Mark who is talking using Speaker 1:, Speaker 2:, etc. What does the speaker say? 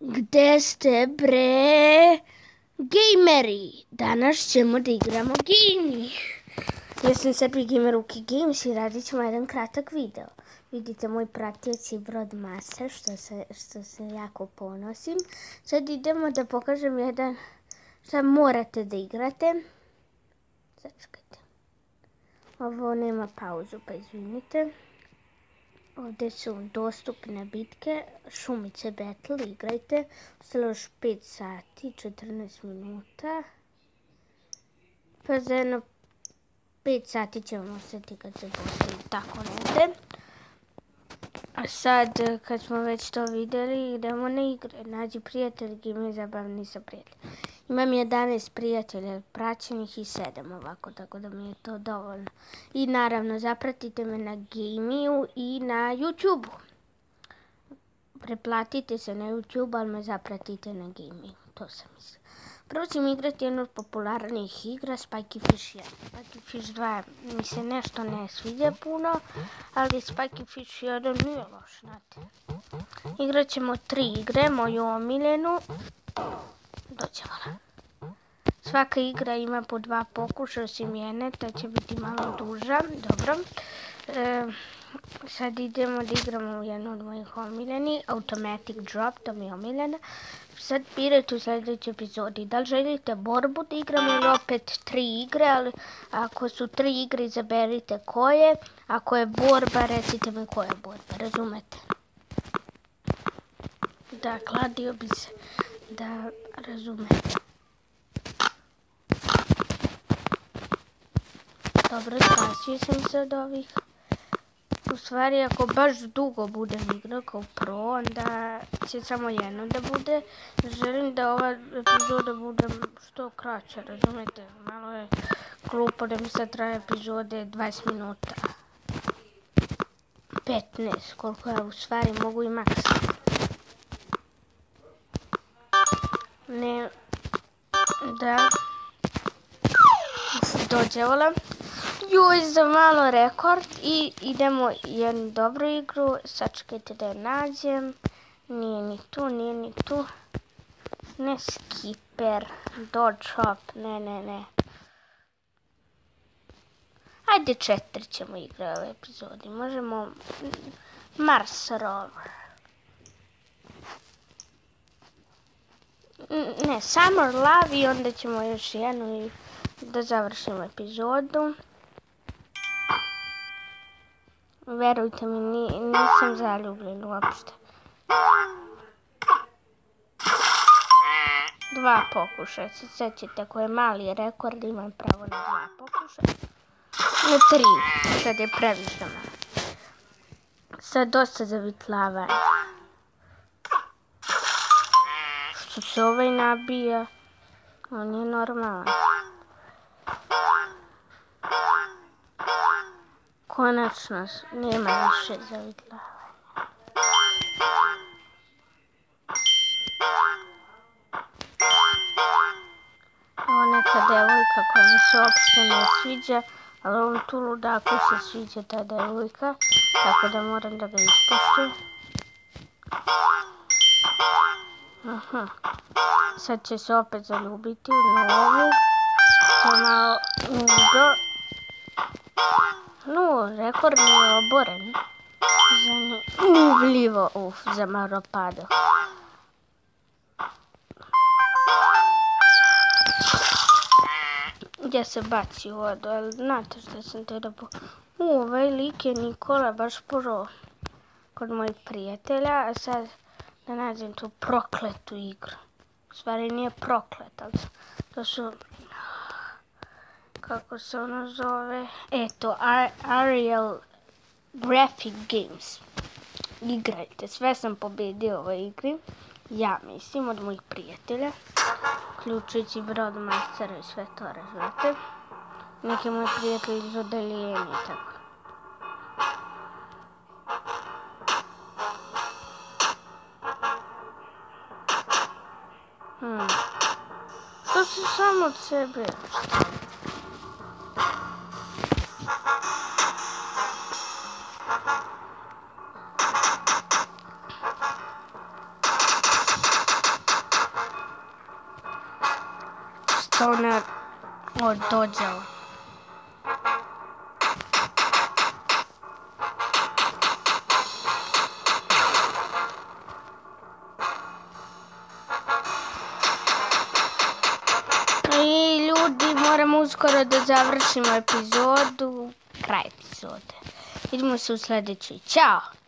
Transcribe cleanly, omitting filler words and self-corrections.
Speaker 1: Gde ste, bre, gejmeri? Danas ćemo da igramo Gamme. Ja sam Srbi Gamer Uki Games i radit ćemo jedan kratak video. Vidite moj pratioci Broadmaster, što se jako ponosim. Sad idemo da pokažem jedan, šta morate da igrate. Sačekajte. Ovo nema pauzu, pa izvinite. Ovdje su dostupne bitke, šumice battle, igrajte. Ostalo još 5 sati, 14 minuta. Pa za jedno 5 sati ćemo ostati kad se postavi tako negde. A sad, kad smo već to vidjeli, idemo na igre. Nađi prijatelj, Gamme zabavni sa prijateljem. Imam 11 prijatelja praćenih i 7 ovako, tako da mi je to dovoljno. I naravno, zapratite me na Gammeu i na YouTube-u. Preplatite se na YouTube, ali me zapratite na Gammeu, to sam mislila. Prvo ćemo igrati jednu od popularnijih igra, Spiky Fish 1. Spiky Fish 2 mi se nešto ne sviđa puno, ali Spiky Fish 1 nije loš, znate. Igrat ćemo 3 igre, moju omiljenu. Dođevala. Svaka igra ima po 2 pokušaja, osim jedne, ta će biti malo duža. Dobro. Sad idemo da igramo jednu od mojih omiljenih, Automatic Drop, to mi je omiljena. Sad birajte u sljedećoj epizodi da li želite borbu da igramo ili opet 3 igre, ali ako su 3 igre izaberite koje, ako je borba recite mi koja je borba, razumete? Da, kladio bi se da razumete. Dobro, spasio sam se od ovih. U stvari, ako baš dugo budem igrao kao pro, onda će samo jedno da bude. Želim da ova epizoda bude što kraća, razumete? Malo je glupo da mi sad traje epizode 20 minuta. 15, koliko ja u stvari mogu i maks. Ne, da. Dođevala. Joj, za malo rekord i idemo jednu dobru igru. Sačekajte da je nađem. Nije ni tu, nije ni tu. Ne skipper, dodge hop, ne. Ajde 4 ćemo igrati u ovoj epizodi. Možemo Mars rover. Ne, Summer Love i onda ćemo još jednu i da završimo epizodu. Verujte mi, nisam zaljubljen uopšte. 2 pokušaja. Se sjećate, ako je mali rekord, imam pravo na 2 pokušaja. Na 3. Sad je previše malo. Sad dosta zavitlavanja. Što se ovaj nabija? On je normalan. Konačno, nema više zavitlavanja. Ovo neka devojka koja mi se uopšte ne sviđa, ali ovom tu ludaku se sviđa ta devojka, tako da moram da ga ispoštujem. Sad će se opet zaljubiti u novu. To je malo nudo. No, rekord mi je oboren. Zanimljivo, za malo pado. Ja se baci u vodu, ali znate što sam te da po... Ovaj lik je Nikola baš poro kod mojih prijatelja, a sad da nađem tu prokletu igru. U stvari nije proklet, ali to su... Kako se ono zove? Eto, Ariel Graphic Games. Igrajte, sve sam pobedio u ovoj igri. Ja mislim, od mojih prijatelja. Uključujući Broadmastera i sve to, razumete. Neki moji prijatelji iz odeljenja i tako. Što se samo od sebe? toner dođao. I ljudi, moramo uskoro da završimo epizodu, kraj epizode. Vidimo se u sljedećoj. Ćao!